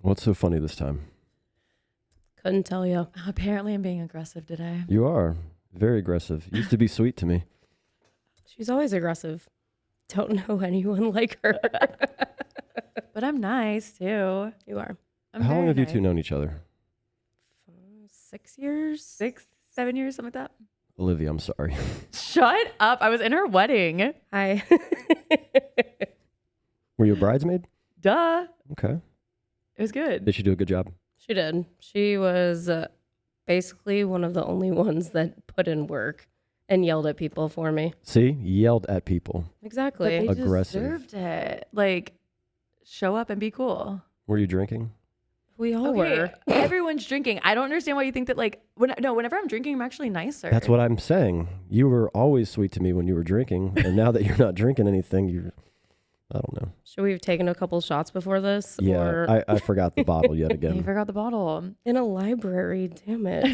What's so funny this time? Couldn't tell you. Apparently I'm being aggressive today. You are very aggressive. Used to be sweet to me. She's always aggressive. Don't know anyone like her. But I'm nice too. You are. I'm How long very have you nice. two known each other? 6 years? 6, 7 years, something like that. Olivia, I'm sorry. Shut up. I was in her wedding. Hi. Were you a bridesmaid? Duh. Okay. It was good. Did she do a good job? She did. She was basically one of the only ones that put in work and yelled at people for me. See? Yelled at people. Exactly. They Aggressive. deserved it. Like, show up and be cool. Were you drinking? We all were. Everyone's drinking. I don't understand why you think that, like, whenever I'm drinking, I'm actually nicer. That's what I'm saying. You were always sweet to me when you were drinking. And now that you're not drinking anything, I don't know. Should we have taken a couple shots before this? Yeah, Or I forgot the bottle yet You again. forgot the bottle. in a library, damn it.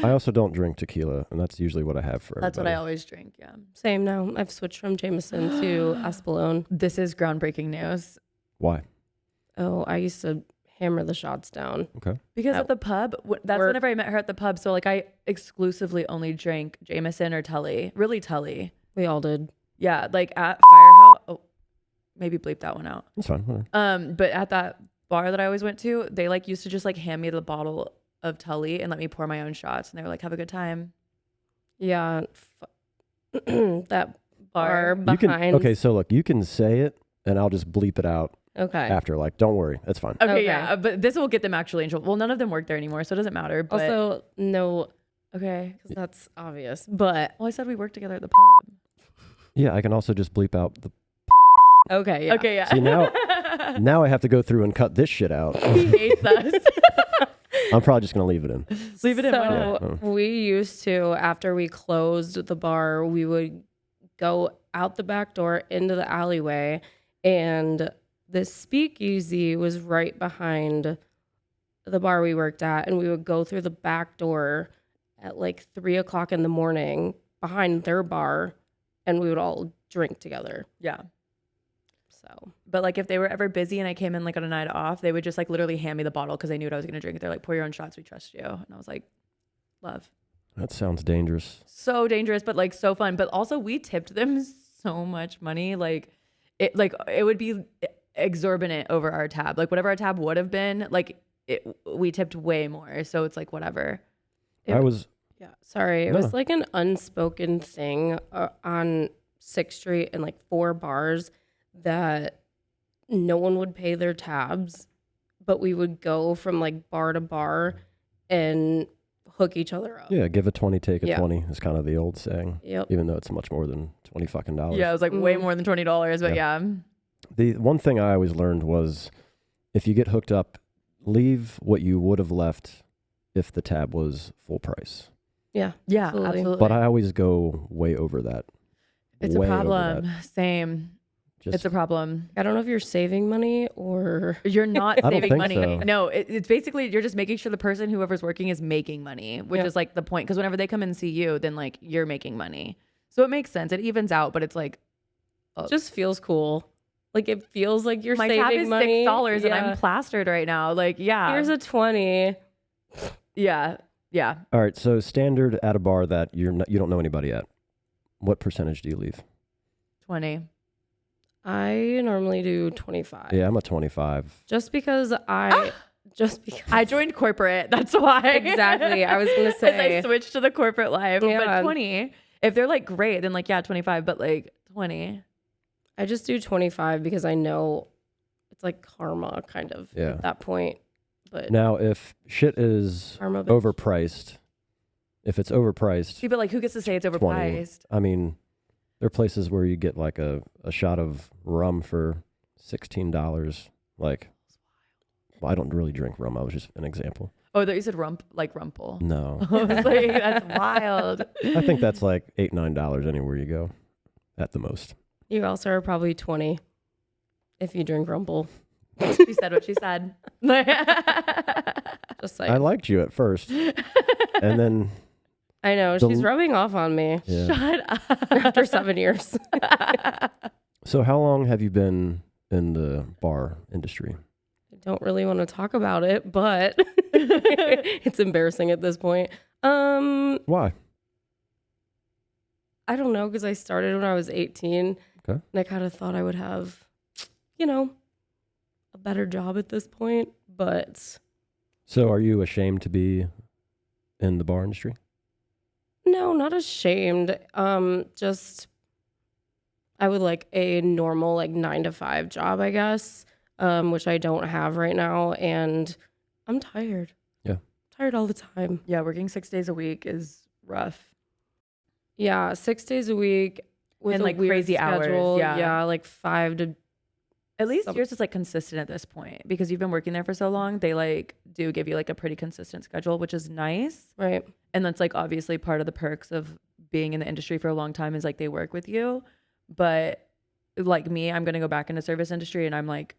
I also don't drink tequila, and that's usually what I have for That's what I everybody. always drink, yeah. Same now. I've switched from Jameson to Espolón. This is groundbreaking news. Why? Oh, I used to hammer the shots down. Okay. Because at the pub, that's We're- whenever I met her at the pub. So, like, I exclusively only drank Jameson or Tully. Really Tully. We all did. Yeah, like at Firehouse. Oh, maybe bleep that one out. That's fine. Whatever. But at that bar that I always went to, they like used to just like hand me the bottle of Tully and let me pour my own shots, and they were like, "Have a good time." Yeah. That bar You can, behind. okay, so look, you can say it, and I'll just bleep it out Okay. after. Like, don't worry. That's fine. Okay, Okay. yeah, but this will get them actually in trouble. Well, none of them work there anymore, so it doesn't matter. But Also, no, okay. 'cause that's obvious. But Well, I said we worked together at the pub. Yeah, I can also just bleep out the... okay, yeah. Okay, yeah. See, now I have to go through and cut this shit out. He hates us. I'm probably just going to leave it in. Leave it in. Why not? So we used to, after we closed the bar, we would go out the back door into the alleyway, and the speakeasy was right behind the bar we worked at, and we would go through the back door at like 3:00 in the morning behind their bar, and we would all drink together. Yeah. So But like if they were ever busy and I came in like on a night off, they would just like literally hand me the bottle because they knew what I was going to drink. They're like, pour your own shots. We trust you. And I was like, love. That sounds dangerous. So dangerous, but like so fun. But also we tipped them so much money. Like it would be exorbitant over our tab. Like whatever our tab would have been, like we tipped way more. So it's like whatever. I was... yeah, sorry. It No. was like an unspoken thing on 6th Street and like 4 bars that no one would pay their tabs, but we would go from like bar to bar and hook each other up. Yeah, give a 20, take a Yeah. 20 is kind of the old saying. Yep. Even though it's much more than $20 fucking dollars. Yeah, it was like way more than $20, but yeah. The one thing I always learned was if you get hooked up, leave what you would have left if the tab was full price. Yeah. Yeah, Absolutely. absolutely. But I always go way over that. It's a Way over problem. that. Same. Just, It's a problem. I don't know if you're saving money or You're not I don't saving think money. so. No, it's basically you're just making sure the person, whoever's working, is making money, which Yeah. is like the point. Because whenever they come and see you, then like you're making money. So it makes sense. It evens out, but it's like it just feels cool. Like it feels like you're my saving tab is money. $6 and Yeah. I'm plastered right now. Like, yeah. Here's a 20. Yeah. Yeah. all right, so standard at a bar that you don't know anybody at. What percentage do you leave? 20. I normally do 25. Yeah, I'm a 25. Just because Ah! just because I joined corporate. That's why. Exactly. I was gonna As say. I switched to the corporate life. Yeah. But 20. If they're like great, then like, yeah, 25. But like 20. I just do 25 because I know it's like karma kind of Yeah. at that point. But Now, if shit is karma bitch. overpriced, if it's overpriced, See, but like who gets to say it's 20. overpriced? I mean, there are places where you get like a shot of rum for $16. Like, well, I don't really drink rum. I was just an example. Oh, I thought you said rumple. No. I was like, that's wild. I think that's like $8, $9 anywhere you go at the most. You also are probably 20 if you drink Rumble. She said what she said. Just like I liked you at first. And then, I know the- she's rubbing off on me yeah. Shut up. after 7 years. So how long have you been in the bar industry? I don't really want to talk about it, but it's embarrassing at this point. Why? I don't know, because I started when I was 18. Okay. And I kind of thought I would have, you know, a better job at this point. But So are you ashamed to be in the bar industry? no, not ashamed. Just I would like a normal 9 to 5 job, I guess, which I don't have right now. And I'm tired. Yeah. Tired all the time. Yeah, working 6 days a week is rough. Yeah, 6 days a week with And, a like, weird crazy hours, schedule. yeah. Yeah, like 5 to. At least Some- yours is like consistent at this point because you've been working there for so long. They do give you like a pretty consistent schedule, which is nice. Right. And that's like obviously part of the perks of being in the industry for a long time is like they work with you. But like me, I'm going to go back into service industry and I'm like,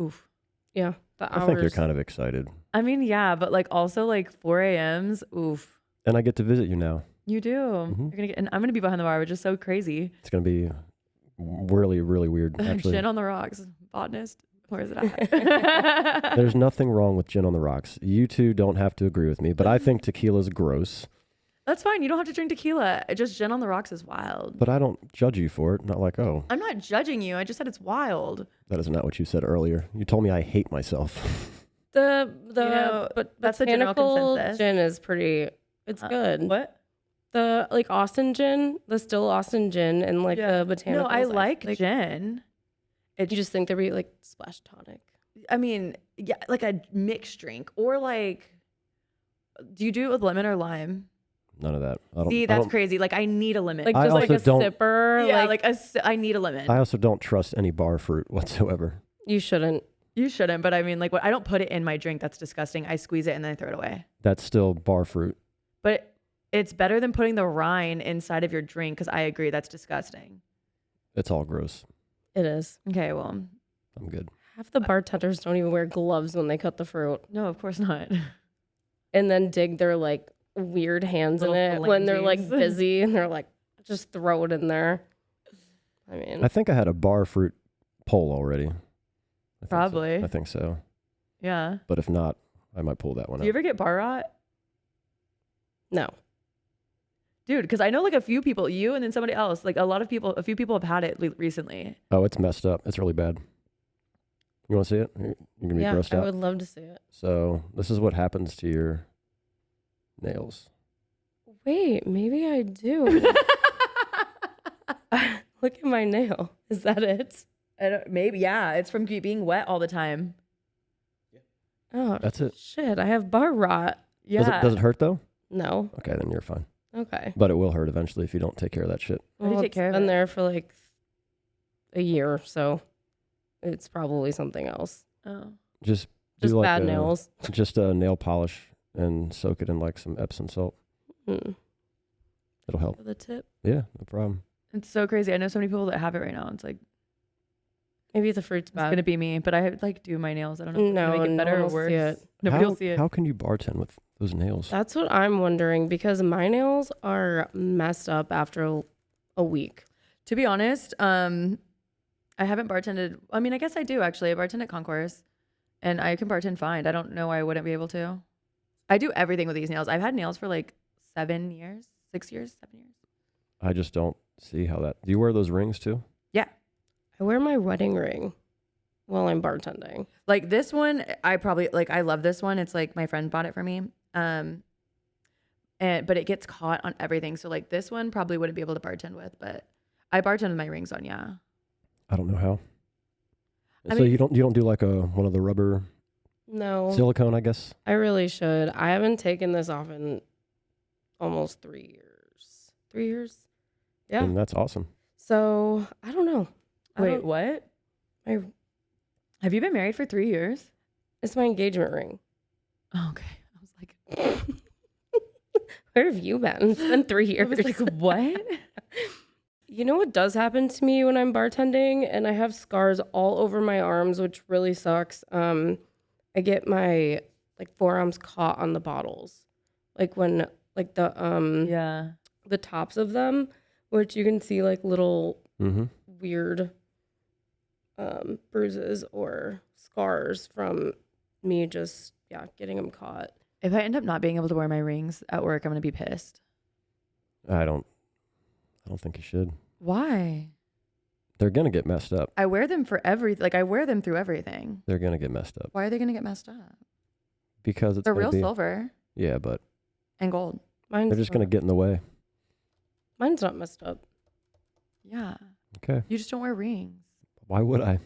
oof. Yeah. The hours. I think you're kind of excited. I mean, yeah, but like also like 4 a.m.s, oof. And I get to visit you now. You do. Mhm. You're gonna get, and I'm going to be behind the bar, which is so crazy. It's going to be really, really weird, actually. Gin on the rocks, botanist. Where is it at? There's nothing wrong with gin on the rocks. You two don't have to agree with me, but I think tequila's gross. That's fine. You don't have to drink tequila. Just gin on the rocks is wild. But I don't judge you for it. Not like, oh, I'm not judging you. I just said it's wild. that is not what you said earlier. You told me I hate myself. But that's the general botanical consensus. gin is pretty. It's good. What? The Austin gin, the still Austin gin, and the botanical. No, I like gin. You just think there'd be splash tonic. I mean, yeah, like a mixed drink or like. Do you do it with lemon or lime? None of that. I don't, See, I that's don't- crazy. Like I need a lemon. I Just like a also don't- sipper. Yeah, I need a lemon. I also don't trust any bar fruit whatsoever. You shouldn't. You shouldn't, but I mean, like, I don't put it in my drink. That's disgusting. I squeeze it and then I throw it away. That's still bar fruit. But it's better than putting the rind inside of your drink because I agree that's disgusting. It's all gross. It is. Okay, well, I'm good. Half the bartenders don't even wear gloves when they cut the fruit, no, of course not. and then dig their weird hands in Little it when they're phalanges. busy, and they're just throw it in there. I mean, I think I had a bar fruit poll already. I think so. Probably. I think so. Yeah. But if not, I might pull that one Do you out. ever get bar rot? no. Dude, because I know a few people, you and then somebody else, a few people have had it recently. Oh, it's messed up. It's really bad. You want to see it? You're going to be Yeah, grossed I out. would love to see it. So this is what happens to your nails. Wait, maybe I do. Look at my nail. Is that it? I don't, maybe, yeah. It's from being wet all the time. Oh, That's it. shit. I have bar rot. Yeah. Does it hurt though? No. Okay, then you're fine. Okay. But it will hurt eventually if you don't take care of that shit. How do you take care of It's been it? there for a year, so it's probably something else. Oh. Just Just do bad nails. Just a nail polish and soak it in some Epsom salt. Mm. It'll help. For the tip. Yeah, no problem. It's so crazy. I know so many people that have it right now. It's like, Maybe the fruit's it's bad. going to be me, but I do my nails. I don't know if it's No, gonna make it no better one or will see worse. it. Nobody will see it. How can you bartend with those nails? That's what I'm wondering, because my nails are messed up after a week. To be honest, I haven't bartended. I mean, I guess I do actually. I bartend at Concourse, and I can bartend fine. I don't know why I wouldn't be able to. I do everything with these nails. I've had nails for 7 years, 6 years, 7 years. I just don't see how that. Do you wear those rings too? Yeah. I wear my wedding ring while I'm bartending. Like this one, I probably I love this one. It's my friend bought it for me. But it gets caught on everything. So this one probably wouldn't be able to bartend with, but I bartend with my rings on, yeah. I don't know how. I So mean- you don't do one of the rubber No, silicone, I guess. I really should. I haven't taken this off in almost 3 years. 3 years? Yeah. And that's awesome. So I don't know. Wait, what? My, Have you been married for 3 years? it's my engagement ring. Oh, okay. I was like, Where have you been? It's been 3 I years. was like, what? You know what does happen to me when I'm bartending? And I have scars all over my arms, which really sucks. I get my forearms caught on the bottles. When Yeah. the tops of them, which you can see little Mm-hmm. weird bruises or scars from me just getting them caught. If I end up not being able to wear my rings at work, I'm gonna be pissed. I don't think you should. Why? They're gonna get messed up. I wear them for everything. Like I wear them through everything. They're gonna get messed up Why are they gonna get messed up? because They're real silver Yeah, but and gold. Mine's they're just gonna not- get in the way. Mine's not messed up. Yeah. Okay. You just don't wear rings. Why would I?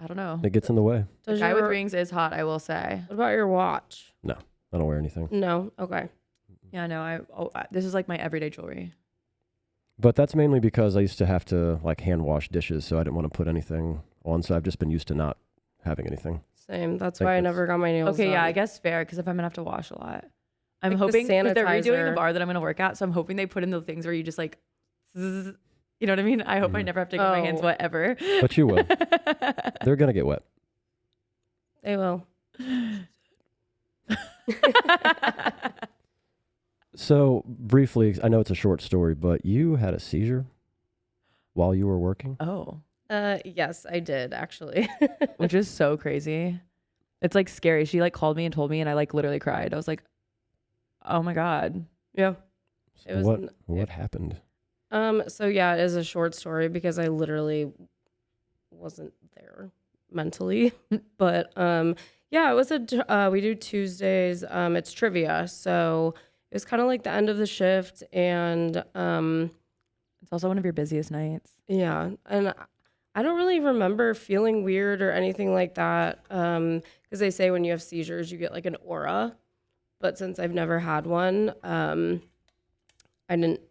I don't know. It gets in the way. The Does guy with your- rings is hot, I will say. What about your watch? I don't wear anything. No. Okay. Yeah, no, this is like my everyday jewelry. But that's mainly because I used to have to like hand wash dishes, so I didn't want to put anything on. So I've just been used to not having anything. Same. That's Think why I that's- never got my nails Okay, done. yeah, I guess fair because if I'm gonna have to wash a lot, I'm Like the hoping because they're redoing sanitizer. the bar that I'm gonna work at, so I'm hoping they put in the things where you just like, zzz, you know what I mean? I hope I Mhm. never have to get my hands Oh. wet ever. But you will. They're gonna get wet. They will. So briefly, I know it's a short story, but you had a seizure while you were working. Oh, Yes, I did actually. which is so crazy. It's like scary. She like called me and told me, and I like literally cried. I was like, oh my god. Yeah. So It was what happened? So yeah, it is a short story because I literally wasn't there mentally. But yeah, it was we do Tuesdays. It's trivia. So it was kind of like the end of the shift and It's also one of your busiest nights. yeah, and I don't really remember feeling weird or anything like that. Because they say when you have seizures, you get like an aura. But since I've never had one, I didn't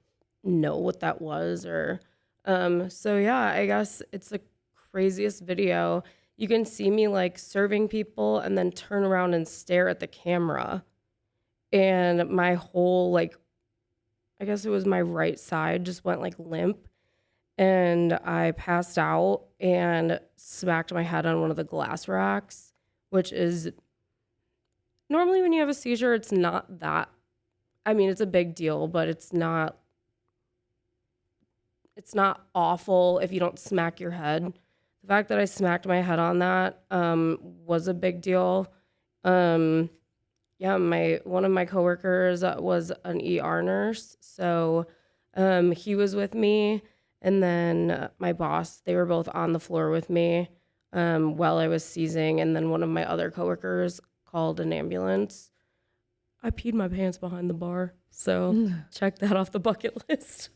know what that was or so yeah, I guess it's the craziest video. You can see me like serving people and then turn around and stare at the camera. And my whole like I guess it was my right side just went like limp. And I passed out and smacked my head on one of the glass racks, which is normally when you have a seizure, it's not that. I mean, it's a big deal, but it's not awful if you don't smack your head. The fact that I smacked my head on that was a big deal. Yeah, one of my coworkers was an ER nurse, so he was with me. And then my boss, they were both on the floor with me while I was seizing. And then one of my other coworkers called an ambulance. I peed my pants behind the bar. So check that off the bucket list.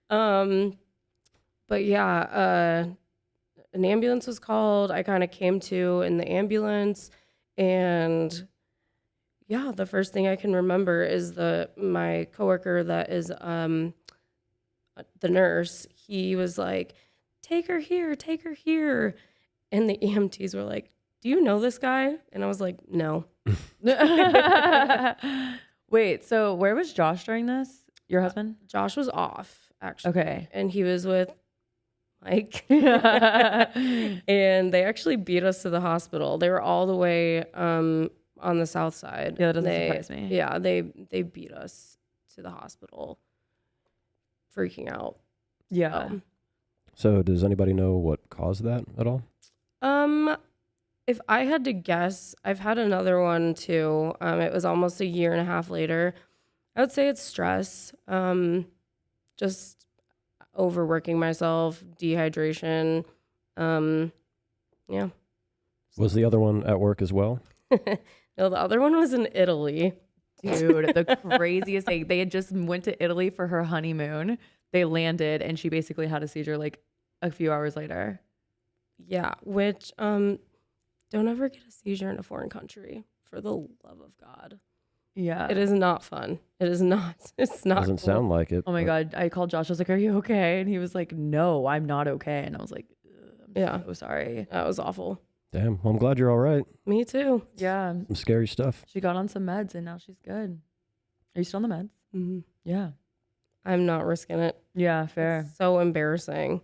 But yeah, an ambulance was called. I kind of came to in the ambulance. And yeah, the first thing I can remember is my coworker that is the nurse, he was like, take her here. And the EMTs were like, do you know this guy? And I was like, no. Wait, so where was Josh during this? Your husband? Josh was off, actually. Okay. And he was with Mike. And they actually beat us to the hospital. They were all the way on the south side. Yeah, that doesn't surprise me. Yeah, they beat us to the hospital. Freaking out. Yeah. So does anybody know what caused that at all? If I had to guess, I've had another one too. It was almost a year and a half later. I would say it's stress. Just overworking myself, dehydration. Yeah. Was the other one at work as well? No, the other one was in Italy. Dude, the craziest thing. They had just went to Italy for her honeymoon. They landed and she basically had a seizure like a few hours later. Yeah, which don't ever get a seizure in a foreign country, for the love of God. Yeah. It is not fun. It is not. It's not. Doesn't cool. sound like it. Oh my but God. I called Josh. I was like, are you okay? And he was like, no, I'm not okay. And I was like, I'm so sorry. That was awful. Damn. Well, I'm glad you're all right. Me too. Yeah. Some scary stuff. She got on some meds and now she's good. Are you still on the meds? Mm-hmm. Yeah. I'm not risking it. Yeah, fair. It's so embarrassing,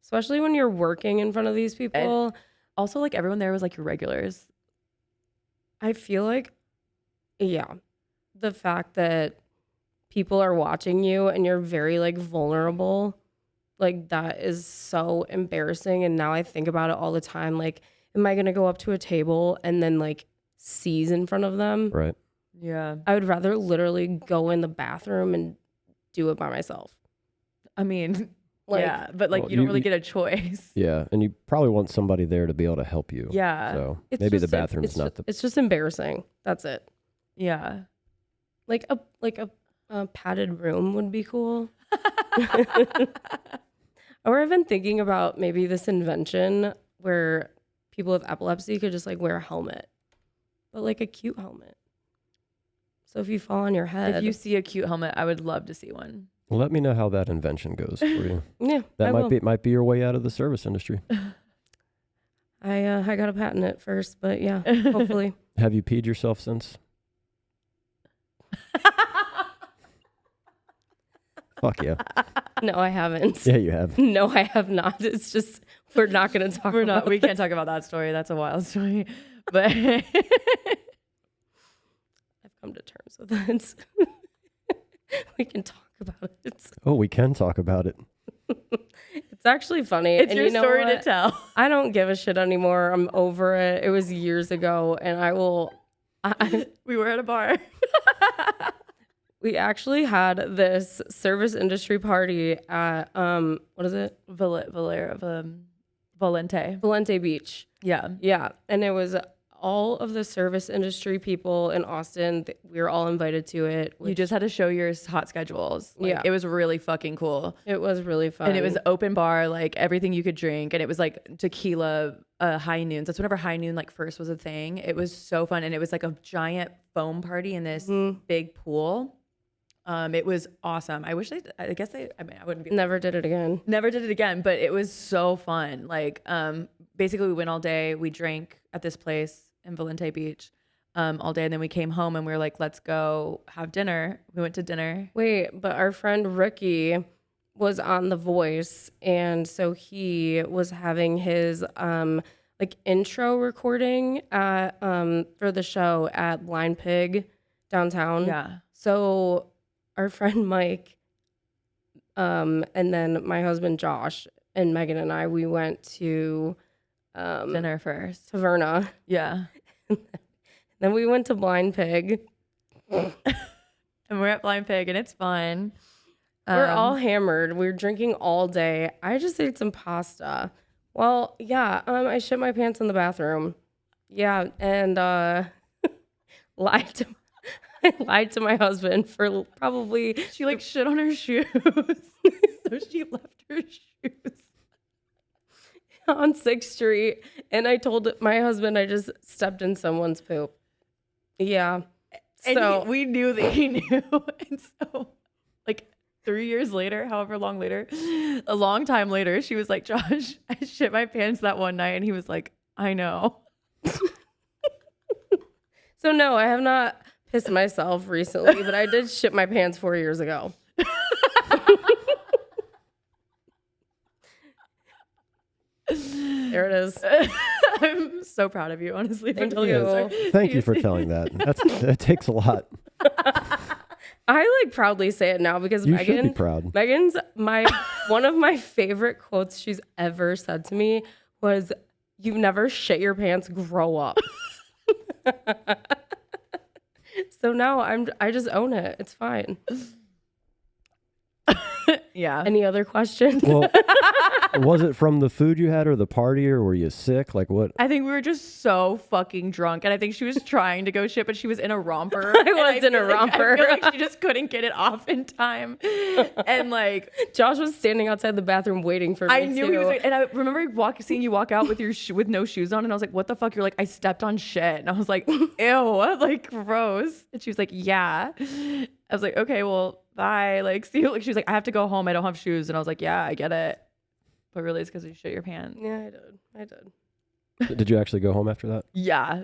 especially when you're working in front of these people. Also, like everyone there was like your regulars. I feel like, yeah, the fact that people are watching you and you're very like vulnerable Like, that is so embarrassing. And now I think about it all the time. Like, am I going to go up to a table and then like seize in front of them? Right. Yeah. I would rather literally go in the bathroom and do it by myself. I mean, Like, yeah, but like Well, you don't you- really you- get a choice. Yeah, and you probably want somebody there to be able to help you. Yeah. So it's maybe the just- bathroom it's is not just, the. It's just embarrassing. That's it. Yeah. Like a padded room would be cool. Or I've been thinking about maybe this invention where people with epilepsy could just like wear a helmet, but like a cute helmet. So if you fall on your head, If you see a cute helmet, I would love to see one. Let me know how that invention goes for you. yeah, That I will. might be your way out of the service industry. I got to patent it first, but yeah, hopefully. Have you peed yourself since? Fuck yeah. No, I haven't. Yeah, you have. No, I have not. It's just we're not going to talk. We're not. about We this. can't talk about that story. That's a wild story. But I've come to terms with it. We can talk about it. Oh, we can talk about it. It's actually funny. it's and your you know story to what? tell. I don't give a shit anymore. I'm over it. It was years ago, and I will. We were at a bar. We actually had this service industry party at what is it? Valente. Valente Beach. Yeah. Yeah, and it was all of the service industry people in Austin. We were all invited to it. You just had to show your hot schedules. Like, Yeah. It was really fucking cool. It was really fun, And it was open bar, like everything you could drink. And it was like tequila high noons. That's whenever high noon like first was a thing. It was so fun. And it was like a giant foam party in this big pool. It was awesome. I wish I wouldn't be. Never did it again. Never did it again, but it was so fun. Like, basically we went all day. We drank at this place in Valente Beach, all day. And then we came home and we were like, let's go have dinner. We went to dinner. Wait, but our friend Ricky was on The Voice, and so he was having his like intro recording at for the show at Blind Pig downtown. Yeah. So our friend Mike, and then my husband Josh and Megan and I, we went to Dinner first. Taverna. Yeah. Then we went to Blind Pig. And we're at Blind Pig and it's fun. We're all hammered. We were drinking all day. I just ate some pasta. Well, yeah, I shit my pants in the bathroom. Yeah, and I lied to my husband for probably She like shit on her shoes. So she left her shoes. on 6th Street, and I told my husband I just stepped in someone's poop. Yeah. And So we knew that he knew. And so like 3 years later, however long later, a long time later, she was like, Josh, I shit my pants that one night. And he was like, I know. So no, I have not pissed myself recently, but I did shit my pants 4 years ago. There it is. I'm so proud of you, honestly. for Thank telling you. that story. Thank you for telling that. That takes a lot. I like proudly say it now because You should be Megan, proud. Megan's one of my favorite quotes she's ever said to me was, "You've never shit your pants, grow up." So now I just own it. It's fine. Yeah. Any other questions? Well, was it from the food you had or the party, or were you sick? Like what? I think we were just so fucking drunk, and I think she was trying to go shit, but she was in a romper. I was in a romper. I feel like she just couldn't get it off in time, and like Josh was standing outside the bathroom waiting for me. I knew he too. was, and I remember seeing you walk out with your with no shoes on, and I was like, "What the fuck?" You're like, "I stepped on shit," and I was like, "Ew, like gross." And she was like, "Yeah." I was like, "Okay, well, bye." Like, see you. Like, she was like, "I have to go home. I don't have shoes," and I was like, "Yeah, I get it." But really, it's because you shit your pants. Yeah, I did. Did you actually go home after that? Yeah,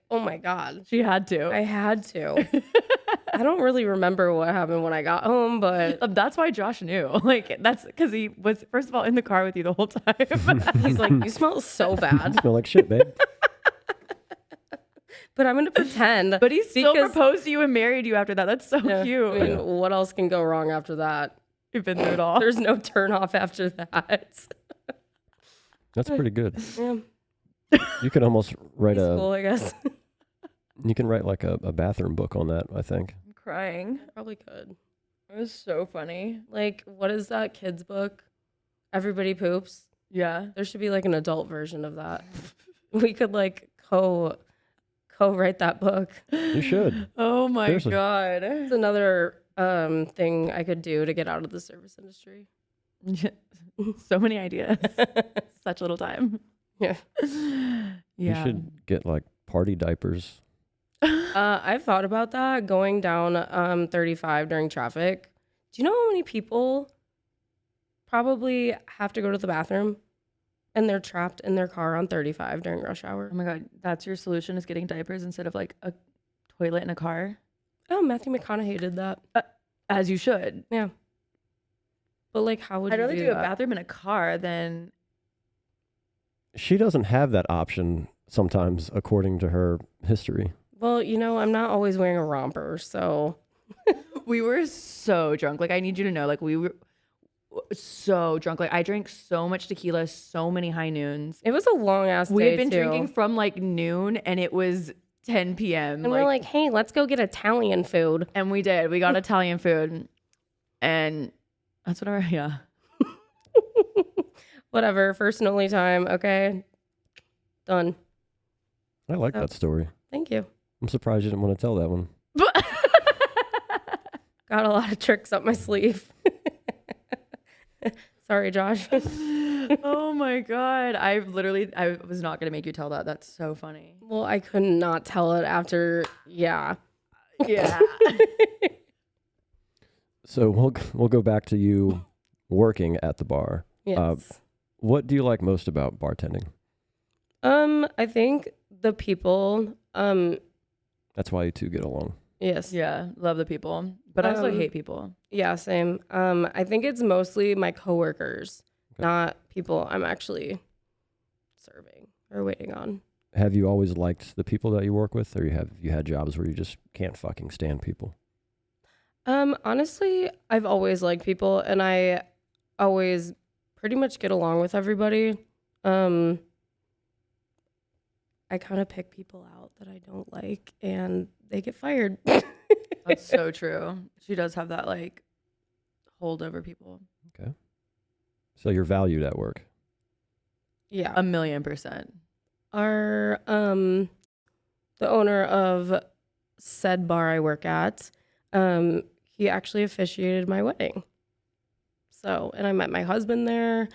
Oh my God. she had to. I had to. I don't really remember what happened when I got home, but That's why Josh knew. Like, that's because he was, first of all, in the car with you the whole time. he's like, "You smell so bad." Smell like shit, babe. But I'm gonna pretend. But he still because- proposed to you and married you after that. That's so Yeah, cute. I mean, what else can go wrong after that? You've been through it all. There's no turn off after that. That's pretty good. Yeah, You could almost write cool, I guess. you can write like a bathroom book on that, I think. I'm crying. Probably could. It was so funny. Like, what is that kid's book? Everybody Poops. Yeah. There should be like an adult version of that. We could like co-write that book. You should. Oh my Seriously. God. It's another thing I could do to get out of the service industry. So many ideas. Such little time. Yeah. You should get like party diapers. I've thought about that, going down 35 during traffic. Do you know how many people probably have to go to the bathroom and they're trapped in their car on 35 during rush hour? Oh my God. That's your solution, is getting diapers instead of like a toilet in a car? Oh, Matthew McConaughey did that. As you should. Yeah. But like, how would I'd you rather do do a that? bathroom in a car than. She doesn't have that option sometimes, according to her history. Well, you know, I'm not always wearing a romper, so We were so drunk. Like, I need you to know, like, we were so drunk. Like, I drank so much tequila, so many high noons. it was a long ass day. We had been too. drinking from like noon, and it was 10 p.m. And we're like, hey, let's go get Italian food. and we did. We got Italian food, and that's what yeah. Whatever. First and only time. Okay. Done. I like Oh. that story. Thank you. I'm surprised you didn't want to tell that one. Got a lot of tricks up my sleeve. Sorry, Josh. Oh my God. I was not going to make you tell that. That's so funny. Well, I could not tell it after. Yeah. Yeah. So we'll go back to you working at the bar. Yes. What do you like most about bartending? I think the people. That's why you two get along. Yes. Yeah. Love the people, but I also hate people. Yeah, same. I think it's mostly my coworkers, Okay. not people I'm actually serving or waiting on. Have you always liked the people that you work with, or have you had jobs where you just can't fucking stand people? Honestly, I've always liked people, and I always pretty much get along with everybody. I kind of pick people out that I don't like, and they get fired. That's so true. She does have that like hold over people. Okay. So you're valued at work. Yeah. 1,000,000%. Our the owner of said bar I work at, he actually officiated my wedding. So, and I met my husband there,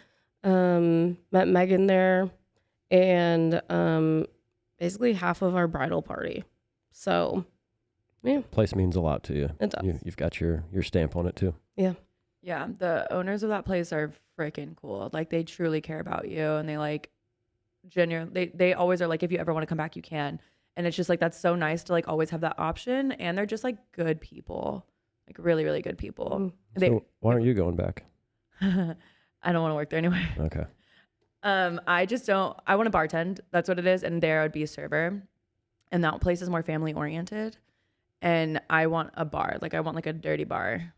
met Megan there, and basically half of our bridal party. So, yeah, Place means a lot to you. it does. You've got your stamp on it too. Yeah. The owners of that place are freaking cool. Like, they truly care about you, and they like genuinely, they always are like, if you ever want to come back, you can. And it's just like, that's so nice to like always have that option. And they're just like good people, like really, really good people. So why aren't you going back? I don't want to work there anyway. Okay. I just don't. I want to bartend. That's what it is. And there I would be a server. And that place is more family oriented. And I want a bar. Like, I want like a dirty bar.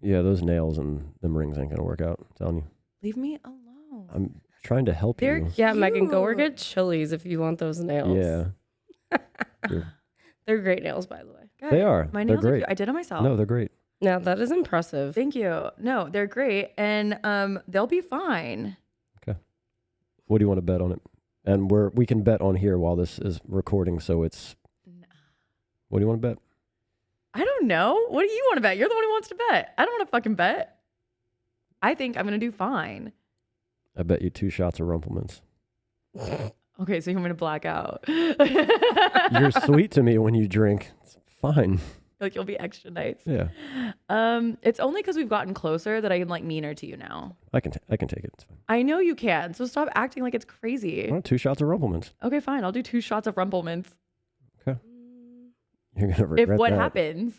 Yeah, those nails and them rings ain't gonna work out. I'm telling you. Leave me alone. I'm trying to help They're you. Yeah, Megan, go work cute. at Chili's if you want those nails. Yeah, They're great nails, by the way. God, they are. My They're nails are great. cute. I did it myself. No, they're great. Now that is impressive. Thank you. No, they're great. And they'll be fine. What do you want to bet on it? And we can bet on here while this is recording, so it's. What do you want to bet? I don't know. What do you want to bet? You're the one who wants to bet. I don't want to fucking bet. I think I'm going to do fine. I bet you 2 shots of Rumplemans. Okay, so you want me to black out. You're sweet to me when you drink. It's fine. Like, you'll be extra nice. Yeah, It's only because we've gotten closer that I am like meaner to you now. I can take it. It's fine. I know you can. So stop acting like it's crazy. Well, 2 shots of Rumplemans. Okay, fine. I'll do 2 shots of Rumplemans. You're gonna regret If what that. happens,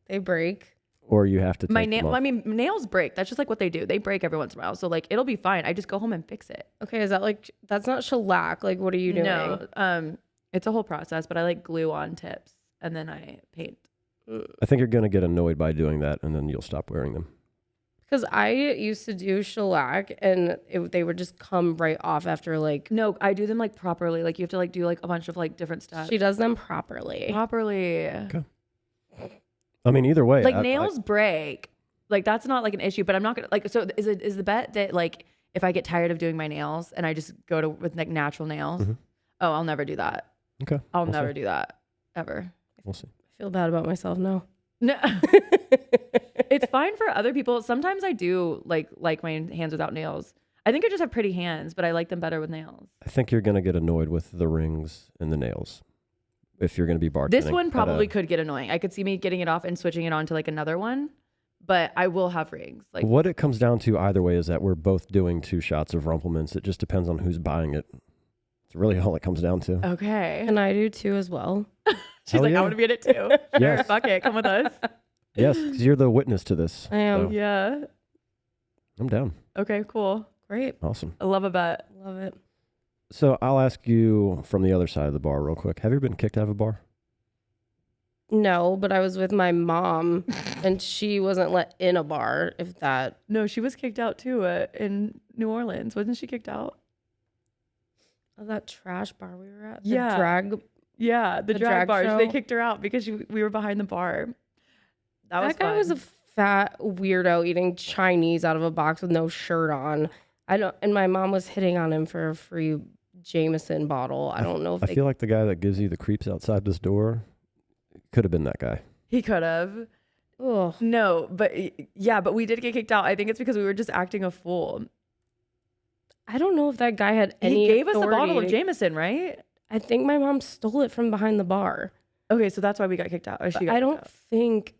They break. Or you have to. my take them nail. off. I mean, nails break. That's just like what they do. They break every once in a while. So like, it'll be fine. I just go home and fix it. Okay, is that like, that's not shellac? Like, what are you doing? No, it's a whole process. But I like glue on tips and then I paint. I think you're gonna get annoyed by doing that, and then you'll stop wearing them. Because I used to do shellac and they would just come right off after like. No, I do them like properly. Like you have to like do like a bunch of like different steps. She does them properly. Okay. I mean, either way. Like nails break. Like that's not like an issue, but I'm not gonna like. So is the bet that like if I get tired of doing my nails and I just go to with like natural nails? Oh, I'll never do that. Okay. I'll never do that ever. We'll see. I feel bad about myself now. No, it's fine for other people. Sometimes I do like my hands without nails. I think I just have pretty hands, but I like them better with nails. I think you're going to get annoyed with the rings and the nails if you're going to be bartending. This one probably could get annoying. I could see me getting it off and switching it on to like another one, but I will have rings. Like what it comes down to either way is that we're both doing 2 shots of Rumplemints. It just depends on who's buying it. It's really all it comes down to. Okay. And I do too as well. She's Hell like, yeah. I want to be in it too. Sure, Yes. fuck it. Come with us. Yes, because you're the witness to this. I am. So Yeah. I'm down. Okay, cool. Great. Awesome. I love a bet. Love it. So I'll ask you from the other side of the bar real quick. Have you ever been kicked out of a bar? No, but I was with my mom and she wasn't let in a bar, if that. No, she was kicked out too in New Orleans. Wasn't she kicked out? Oh, that trash bar we were at. The Yeah. drag. Yeah, the The drag drag bar. show? They kicked her out because we were behind the bar. That guy was a fat weirdo eating Chinese out of a box with no shirt on. And my mom was hitting on him for a free Jameson bottle. I don't know if I feel like the guy that gives you the creeps outside this door could have been that guy. He could have. Ugh. No, but yeah, but we did get kicked out. I think it's because we were just acting a fool. I don't know if that guy had any. He gave us a authority bottle of to- Jameson, right? I think my mom stole it from behind the bar. Okay, so that's why we got kicked out. Or she But got I don't kicked out. think.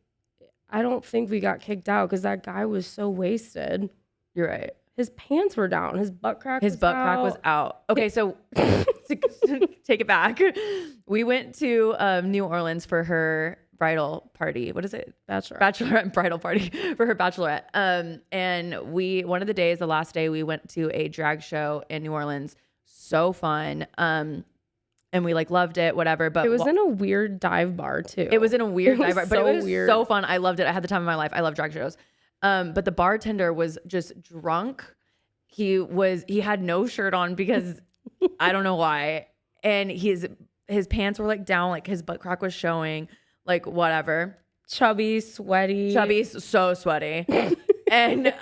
I don't think we got kicked out because that guy was so wasted. You're right. His pants were down. His butt crack. His butt crack was out. Okay, so to take it back. We went to New Orleans for her bridal party. What is it? Bachelorette and bridal party for her bachelorette. And one of the days, the last day, we went to a drag show in New Orleans. So fun. And we like loved it, whatever. But It was in a weird dive bar too. it was in a weird It was dive bar, but so it was weird. so fun. I loved it. I had the time of my life. I love drag shows. But the bartender was just drunk. He had no shirt on because I don't know why. And his pants were like down, like his butt crack was showing, like whatever. chubby, sweaty. So sweaty. And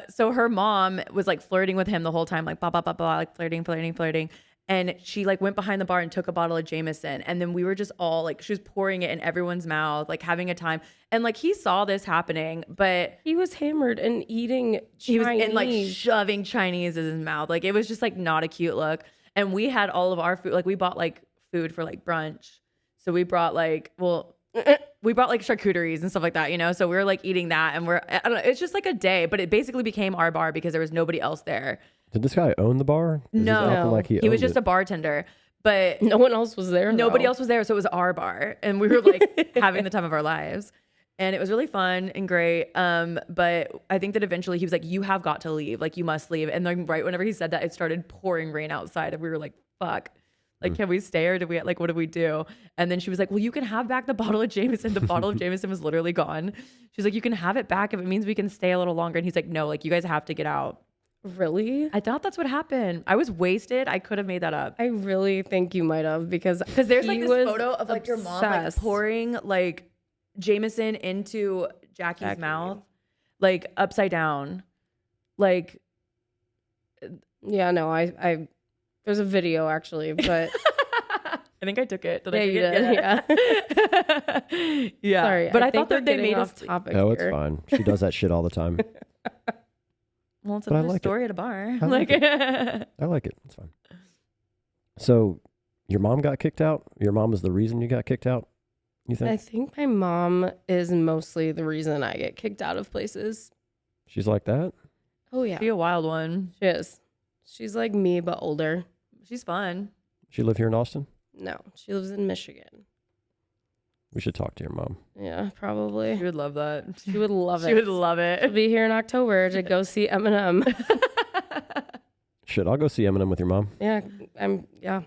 so her mom was like flirting with him the whole time, like blah, blah, blah, blah, like flirting. And she like went behind the bar and took a bottle of Jameson. And then we were just all like, she was pouring it in everyone's mouth, like having a time. And like he saw this happening, but He was hammered and eating Chinese. he was in like shoving Chinese in his mouth. Like it was just like not a cute look. And we had all of our food, like we bought like food for like brunch. So we brought like, we brought like charcuteries and stuff like that, you know? So we were like eating that and I don't know, it's just like a day, but it basically became our bar because there was nobody else there. Did this guy own the bar? Is No. this acting like he He was owned just it? a bartender, but No one else was there. nobody though. else was there. So it was our bar and we were like having the time of our lives. And it was really fun and great. But I think that eventually he was like, you have got to leave. Like you must leave. And then right whenever he said that, it started pouring rain outside and we were like, fuck. Like, can we stay or what do we do? And then she was like, well, you can have back the bottle of Jameson. The bottle of Jameson was literally gone. She's like, you can have it back if it means we can stay a little longer. And he's like, no, like you guys have to get out. Really? I thought that's what happened. I was wasted. I could have made that up. I really think you might have because There's like he this was photo of like your mom like obsessed. pouring like Jameson into Jackie's mouth, like upside down. Like, Yeah, no, I there's a video actually, but I think I took it. Did yeah, I you take did. it? Yeah. Sorry, But I think thought that we're they getting made off us. topic. No, it's here. fine. She does that shit all the time. Well, it's But I another like it. story at a bar. I like I like it. It's fine. So, your mom got kicked out? Your mom is the reason you got kicked out? You think? I think my mom is mostly the reason I get kicked out of places. She's like that? Oh yeah, Be a wild one. she is. She's like me but older. She's fun. She live here in Austin? No, she lives in Michigan. We should talk to your mom. Yeah, probably. She would love that. She would love it. She would love She'll it. be here in October to go see Eminem. Shit, I'll go see Eminem with your mom. Yeah, I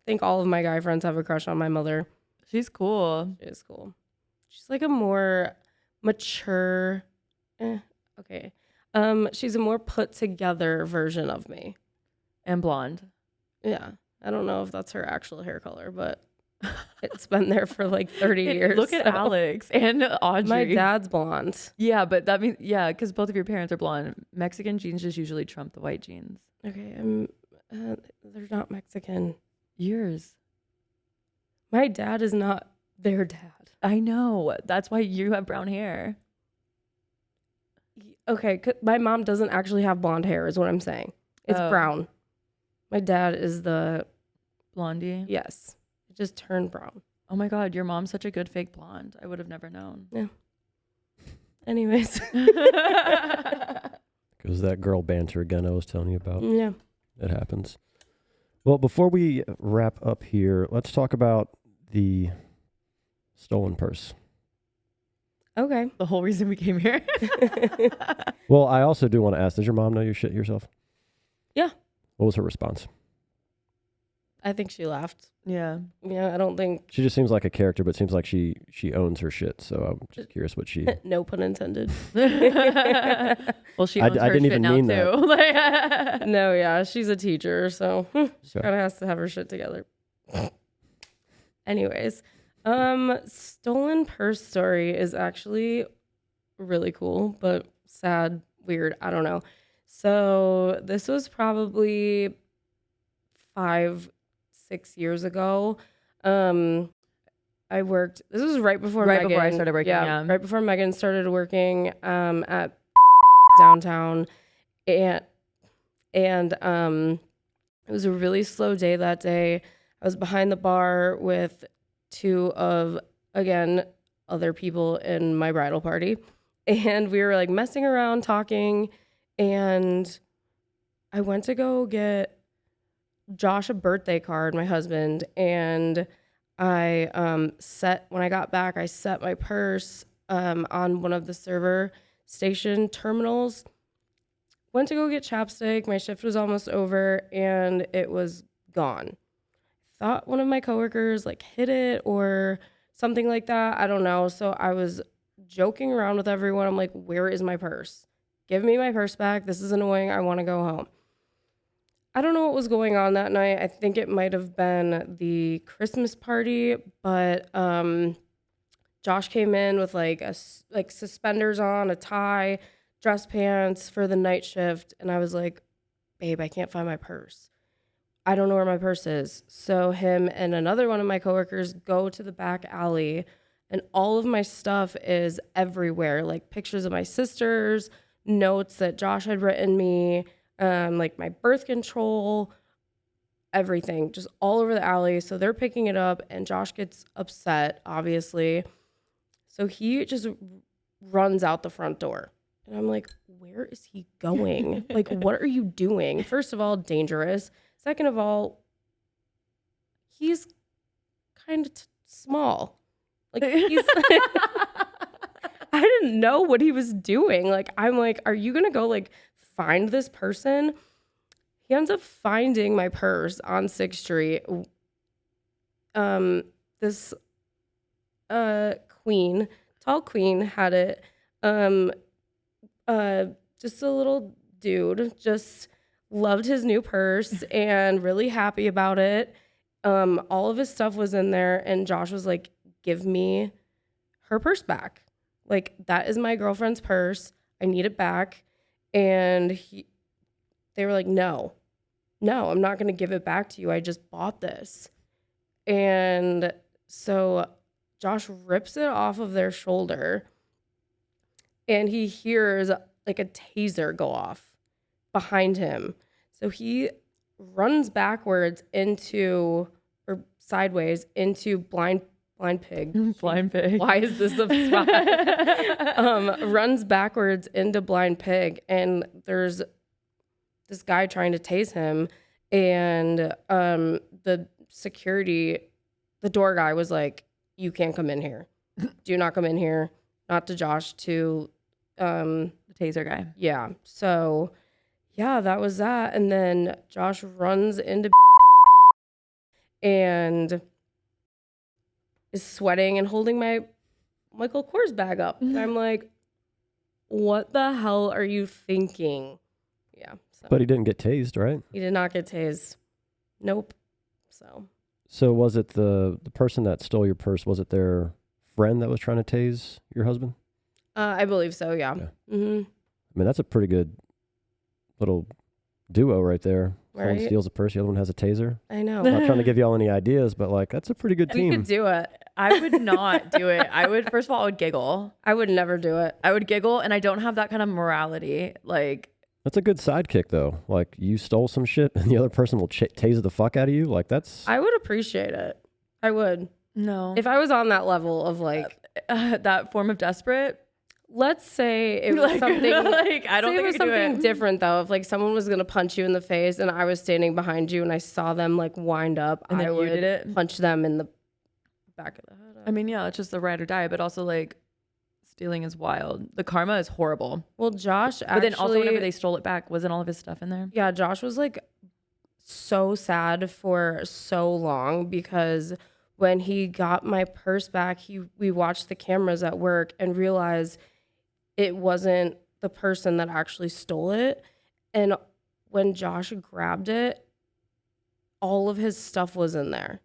think all of my guy friends have a crush on my mother. She's cool. She is cool. She's like a more mature. Okay. She's a more put together version of me. And blonde. Yeah. I don't know if that's her actual hair color, but it's been there for like 30 years. Look at Alex and Audrey. My dad's blonde. Yeah, but that means, yeah, because both of your parents are blonde. Mexican genes just usually trump the white genes. Okay, they're not Mexican. Yours. My dad is not their dad. I know. That's why you have brown hair. Okay, my mom doesn't actually have blonde hair is what I'm saying. It's brown. My dad is the blondie. Yes. It just turned brown. Oh my God, your mom's such a good fake blonde. I would have never known. Yeah. Anyways. It was that girl banter again I was telling you about. Yeah. It happens. Well, before we wrap up here, let's talk about the stolen purse. Okay. The whole reason we came here. Well, I also do want to ask, does your mom know you shit yourself? Yeah. What was her response? I think she laughed. Yeah. Yeah, I don't think... She just seems like a character, but seems like she owns her shit. So I'm just curious what she... No pun intended. Well, she owns I her didn't shit even now mean too. That. No, yeah, she's a teacher, so she kind of has to have her shit together. Anyways, stolen purse story is actually really cool, but sad, weird. I don't know. So this was probably 5-6 years ago. I worked. This was right before Right Megan, before I started working. Yeah. Right before Megan started working at downtown, and it was a really slow day that day. I was behind the bar with two of, again, other people in my bridal party, and we were like messing around, talking, and I went to go get Josh a birthday card, my husband, and I when I got back, I set my purse on one of the server station terminals. Went to go get chapstick. My shift was almost over and it was gone. Thought one of my coworkers like hid it or something like that. I don't know. So I was joking around with everyone. I'm like, where is my purse? Give me my purse back. This is annoying. I want to go home. I don't know what was going on that night. I think it might have been the Christmas party, but Josh came in with like suspenders on, a tie, dress pants for the night shift, and I was like, babe, I can't find my purse. I don't know where my purse is. So him and another one of my coworkers go to the back alley, and all of my stuff is everywhere, like pictures of my sisters, notes that Josh had written me, like my birth control, everything, just all over the alley. So they're picking it up and Josh gets upset, obviously. So he just runs out the front door. And I'm like, where is he going? Like, what are you doing? First of all, dangerous. Second of all, he's kind of small. Like, he's... I didn't know what he was doing. Like, I'm like, are you going to go, like, find this person? He ends up finding my purse on 6th Street. This tall queen had it. Just a little dude, just loved his new purse and really happy about it. All of his stuff was in there, and Josh was like, give me her purse back. Like, that is my girlfriend's purse. I need it back. And they were like, no, I'm not going to give it back to you. I just bought this. And so Josh rips it off of their shoulder, and he hears like a taser go off behind him. So he runs backwards sideways into blind pig. Blind pig. Why is this a spot? Runs backwards into blind pig, and there's this guy trying to tase him, and the door guy was like, you can't come in here. Do not come in here. Not to Josh, to the taser guy. Yeah. So yeah, that was that. And then Josh runs into and is sweating and holding my Michael Kors bag up. And I'm like, what the hell are you thinking? Yeah. So But he didn't get tased, right? he did not get tased. Nope. So was it the person that stole your purse, was it their friend that was trying to tase your husband? I believe so, yeah. Yeah. Mm-hmm. I mean, that's a pretty good little duo right there. One Right? steals a purse, the other one has a taser. I know. I'm not trying to give y'all any ideas, but like that's a pretty good We team. could do it. I would not do it. I would, first of all, I would giggle. I would never do it. I would giggle, and I don't have that kind of morality. Like, That's a good sidekick though. Like you stole some shit and the other person will tase the fuck out of you. Like that's I would appreciate it. I would. no. If I was on that level of like, That form of desperate, let's say it was like, something like, I don't say think it was I could do something it. different though. If like someone was gonna punch you in the face and I was standing behind you and I saw them like wind up, And then I you would did it? punch them in the back of the head. I mean, yeah, it's just the ride or die, but also like stealing is wild. The karma is horrible. Well, Josh actually, But then also whenever they stole it back, wasn't all of his stuff in there? yeah, Josh was like so sad for so long because when he got my purse back, we watched the cameras at work and realized it wasn't the person that actually stole it. And when Josh grabbed it, all of his stuff was in there.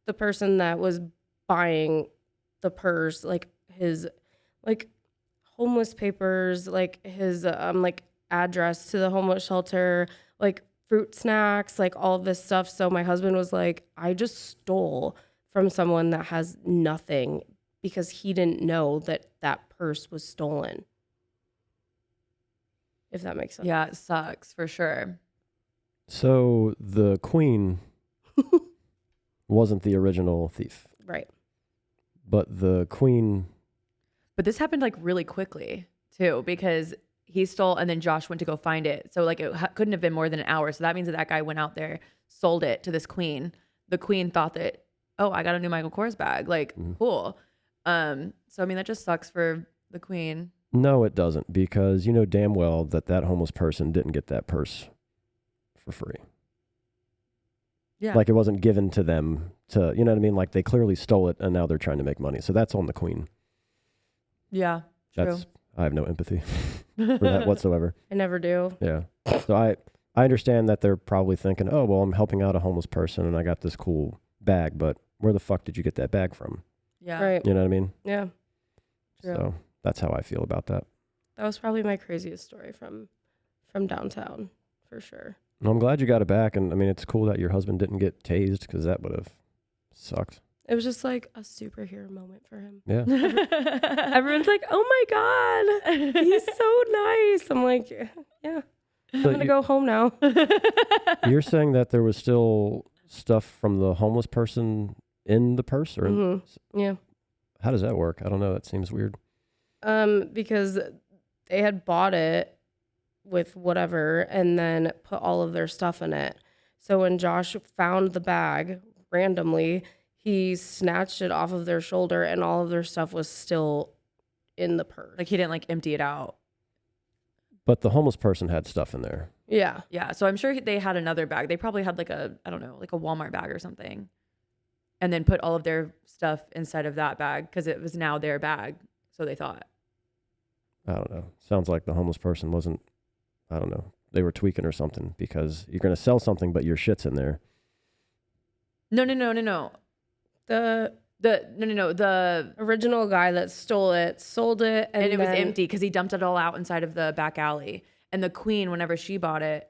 The person that was buying the purse, like his like homeless papers, like his like address to the homeless shelter, like fruit snacks, like all of this stuff. So my husband was like, I just stole from someone that has nothing because he didn't know that that purse was stolen. If that makes sense. Yeah, it sucks for sure. so the queen wasn't the original thief, Right. but the queen. But this happened like really quickly too, because he stole and then Josh went to go find it. So like it couldn't have been more than an hour. So that means that guy went out there, sold it to this queen. The queen thought that, oh, I got a new Michael Kors bag. Like, cool. So I mean, that just sucks for the queen. No, it doesn't, because you know damn well that homeless person didn't get that purse for free. Yeah. Like it wasn't given to them to, you know what I mean? Like they clearly stole it and now they're trying to make money. So that's on the queen. Yeah. True. I have no empathy for that whatsoever. I never do. Yeah. So I understand that they're probably thinking, oh, well, I'm helping out a homeless person and I got this cool bag, but where the fuck did you get that bag from? Yeah. Right. You know what I mean? Yeah. True. So that's how I feel about that. That was probably my craziest story from downtown, for sure. Well, I'm glad you got it back. And I mean, it's cool that your husband didn't get tased because that would have sucked. It was just like a superhero moment for him. Yeah. Everyone's like, "Oh my god, he's so nice." I'm like, "Yeah, I'm So gonna go home now." you're saying that there was still stuff from the homeless person in the purse, or Yeah. how does that work? I don't know. That seems weird. Because they had bought it with whatever and then put all of their stuff in it. So when Josh found the bag randomly, he snatched it off of their shoulder and all of their stuff was still in the purse. Like he didn't like empty it out. But the homeless person had stuff in there. Yeah. Yeah. So I'm sure they had another bag. They probably had like a, I don't know, like a Walmart bag or something. And then put all of their stuff inside of that bag because it was now their bag. So they thought. I don't know. Sounds like the homeless person wasn't, I don't know. They were tweaking or something, because you're going to sell something, but your shit's in there. No. The The original guy that stole it sold it and it was then- empty because he dumped it all out inside of the back alley. And the queen, whenever she bought it,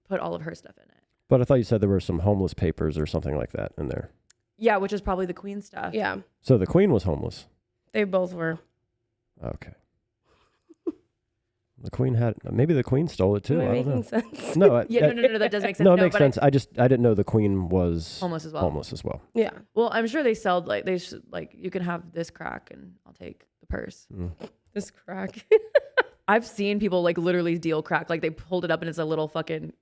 put all of her stuff in it. But I thought you said there were some homeless papers or something like that in there. Yeah, which is probably the queen stuff. Yeah, So the queen was homeless. they both were. Okay. The queen had, maybe the queen stole it too. Am I I don't know. making sense? No, Yeah, no, that does make sense. no, it makes but sense. I didn't know the queen was homeless as well. homeless as well. Yeah. Well, I'm sure they sell like you can have this crack and I'll take the purse. This crack. I've seen people like literally deal crack. Like they pulled it up and it's a little fucking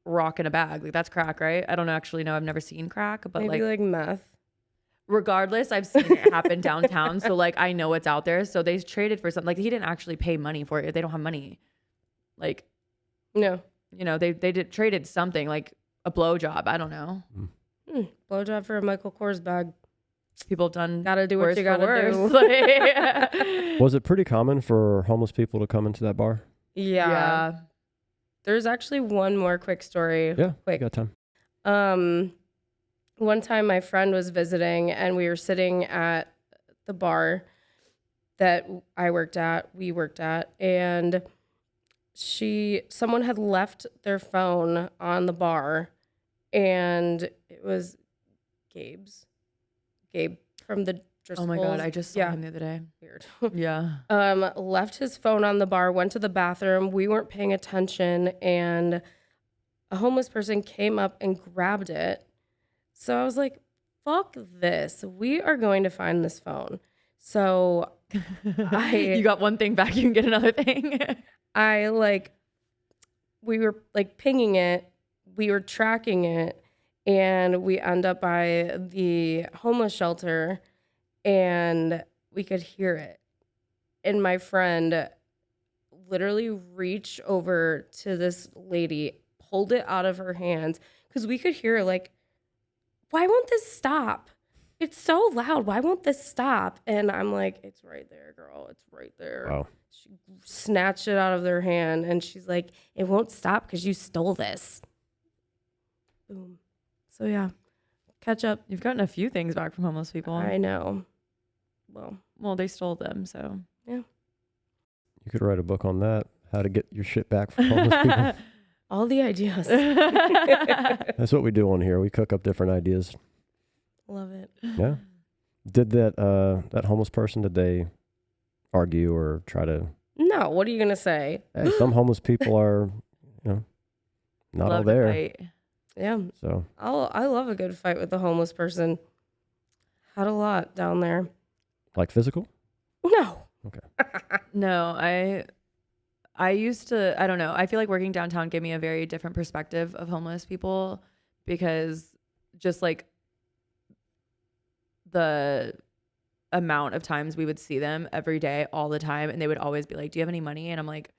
rock in a bag. Like that's crack, right? I don't actually know. I've never seen crack, but Maybe like meth. regardless, I've seen it happen downtown. So like I know it's out there. So they traded for something. Like he didn't actually pay money for it. They don't have money. Like, No. you know, they traded something like a blowjob. I don't know. Blowjob for a Michael Kors bag. people have done Gotta do what worse you for gotta worse. do. Like, Was it pretty common for homeless people to come into that bar? Yeah. There's actually one more quick story. Yeah, Quick. you got time. One time my friend was visiting and we were sitting at the bar that we worked at, and someone had left their phone on the bar, and it was Gabe from the Driscolls. oh my God, I just saw him the other day. Weird. Yeah. Left his phone on the bar, went to the bathroom. We weren't paying attention, and a homeless person came up and grabbed it. So I was like, fuck this. We are going to find this phone. So You got one thing back, you can get another thing. we were like pinging it, we were tracking it, and we end up by the homeless shelter, and we could hear it. And my friend literally reached over to this lady, pulled it out of her hands, because we could hear like, why won't this stop? It's so loud. Why won't this stop? And I'm like, it's right there, girl. It's right there. Wow. She snatched it out of their hand, and she's like, it won't stop because you stole this. Boom. So yeah, catch up. You've gotten a few things back from homeless people. I know. Well, they stole them, so. Yeah. You could write a book on that. How to get your shit back from homeless people. All the ideas. That's what we do on here. We cook up different ideas. Love it. Yeah. Did that homeless person, did they argue or try to? No, what are you gonna say? Hey, some homeless people are, not Love all to there. fight. Yeah, So I love a good fight with a homeless person. Had a lot down there. like physical? No. Okay. No, I used to, I don't know. I feel like working downtown gave me a very different perspective of homeless people, because just like the amount of times we would see them every day, all the time, and they would always be like, do you have any money? And I'm like,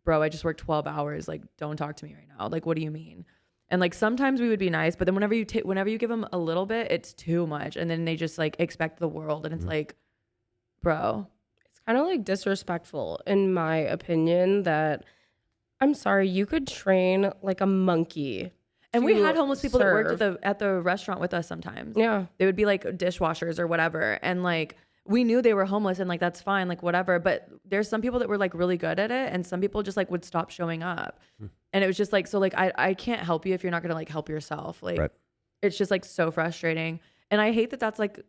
bro, I just worked 12 hours. Like, don't talk to me right now. Like, what do you mean? And like, sometimes we would be nice, but then whenever you give them a little bit, it's too much. And then they just like expect the world. And it's like, bro, It's kind of like disrespectful, in my opinion, that I'm sorry, you could train like a monkey. and we to had homeless people that worked serve. at the restaurant with us sometimes. Yeah. They would be like dishwashers or whatever. And like, we knew they were homeless and like, that's fine, like whatever. But there's some people that were like really good at it. And some people just like would stop showing up. And it was just like, so like, I can't help you if you're not going to like help yourself. Like, Right. It's just like so frustrating. And I hate that that's like,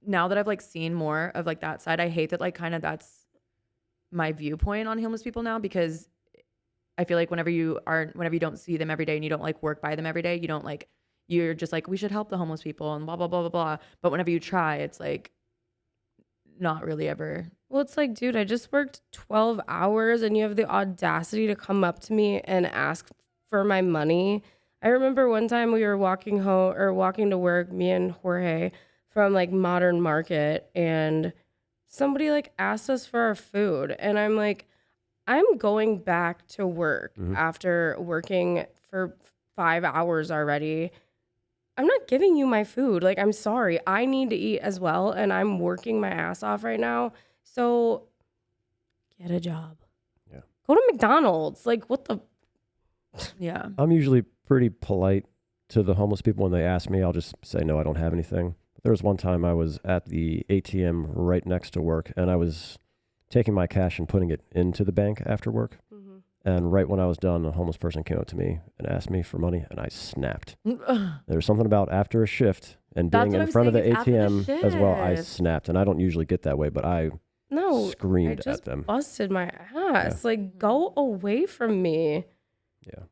now that I've like seen more of like that side, I hate that like kind of that's my viewpoint on homeless people now, because I feel like whenever you don't see them every day and you don't like work by them every day, you don't like, you're just like, we should help the homeless people and blah, blah, blah, blah, blah. But whenever you try, it's like not really ever. Well, it's like, dude, I just worked 12 hours and you have the audacity to come up to me and ask for my money. I remember one time we were walking to work, me and Jorge, from like Modern Market, and somebody like asked us for our food. And I'm like, I'm going back to work after working for 5 hours already. I'm not giving you my food. Like, I'm sorry. I need to eat as well. And I'm working my ass off right now. So get a job. Yeah. Go to McDonald's. Like, what the? Yeah. I'm usually pretty polite to the homeless people when they ask me. I'll just say, no, I don't have anything. There was one time I was at the ATM right next to work, and I was taking my cash and putting it into the bank after work. And right when I was done, a homeless person came up to me and asked me for money, and I snapped. There was something about after a shift and That's being what in I'm front of the saying, it's after the ATM as well. I shift. snapped, and I don't usually get that way, but I screamed I just at them. busted my ass. Like, go away from me. Yeah.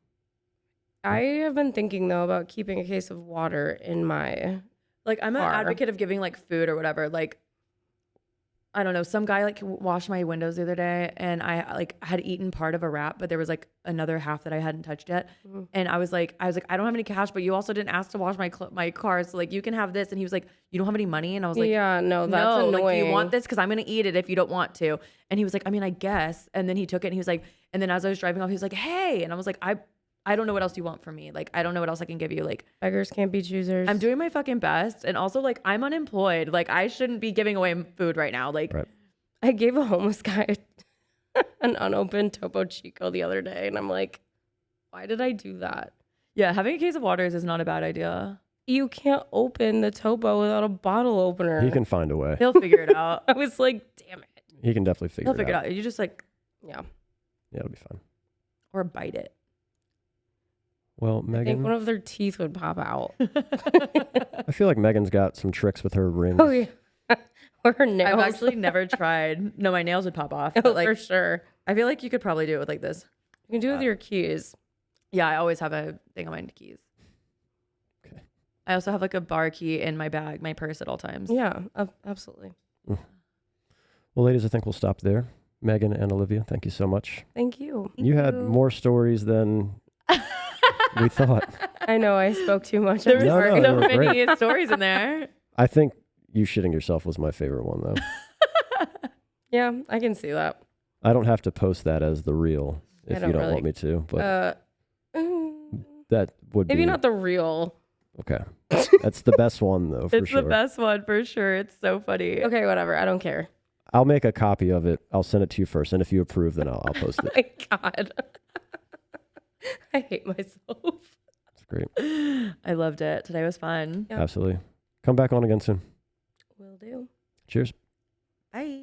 I have been thinking, though, about keeping a case of water in my Like, I'm an car. advocate of giving like food or whatever. Like, I don't know, some guy like washed my windows the other day, and I like had eaten part of a wrap, but there was like another half that I hadn't touched yet. And I was like, I don't have any cash, but you also didn't ask to wash my car, so like you can have this. And he was like, you don't have any money? And I was like, yeah, no, that's no, annoying. like, do you want this? Because I'm gonna eat it if you don't want to. And he was like, I mean, I guess. And then he took it, and he was like, and then as I was driving off, he was like, hey. And I was like, I don't know what else you want from me. Like, I don't know what else I can give you. Like, Beggars can't be choosers. I'm doing my fucking best. And also, like, I'm unemployed. Like, I shouldn't be giving away food right now. Like, Right. I gave a homeless guy an unopened Topo Chico the other day, and I'm like, why did I do that? yeah, having a case of waters is not a bad idea. You can't open the Topo without a bottle opener. He can find a way. He'll figure it out. I was like, damn it. He can definitely figure He'll figure it out. You just like, Yeah. Yeah, it'll be fine. or bite it. Well, I think Megan, one of their teeth would pop out. I feel like Megan's got some tricks with her rings. Oh, yeah. Or her nails. I've actually never tried. No, my nails would pop off. Oh, But like, for sure. I feel like you could probably do it with like this. You can do it with your keys. Yeah, I always have a thing on my keys. Okay. I also have like a bar key in my bag, my purse at all times. Yeah, absolutely. Well, ladies, I think we'll stop there. Megan and Olivia, thank you so much. Thank you. You had more stories than we thought. I know I spoke too much. There I'm was No, sorry. no, so they were many great. stories in there. I think you shitting yourself was my favorite one, though. Yeah, I can see that. I don't have to post that as the real I if don't you don't really- want me to, but Mm, that would maybe be not the real. okay. That's the best one, though, for It's sure. the best one for sure. It's so funny. Okay, whatever. I don't care. I'll make a copy of it. I'll send it to you first, and if you approve, then I'll post it. My God. I hate myself. It's great. I loved it. Today was fun. Yeah. Absolutely. Come back on again soon. Will do. Cheers. Bye.